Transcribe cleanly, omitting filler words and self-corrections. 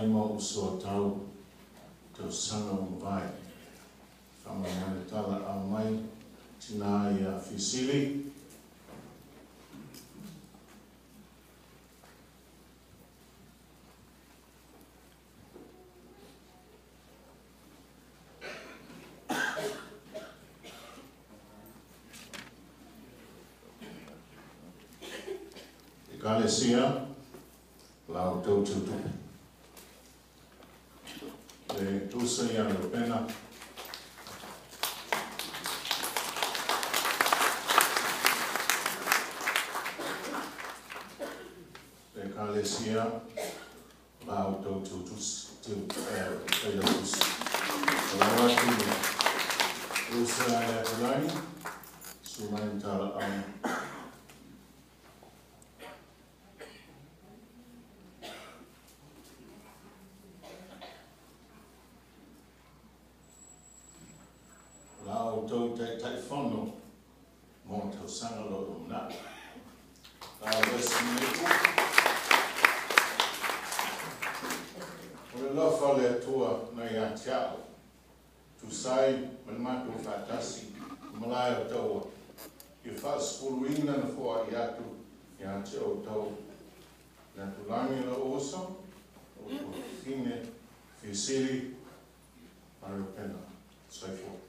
mai mo uso tau te sanga o vai. Whamana tala a mai tina i a Fisili. Kalesia, lau tau tutu. Le tusa ia le pena. Le kalesia, lau tau tutu. Lau atu, tusa ia kulani, sumain tala au. Tau tai whono mō tau sangalo o mna. Lau wesi meku. O le lofa le atua nei a tiao. Tu sai manmatu whatasi. Malai o taua. I whaskuru ina na fua i atu. I ate o tau. Nā tu langi la osa. O fine Fisili. Marupena. Saifo.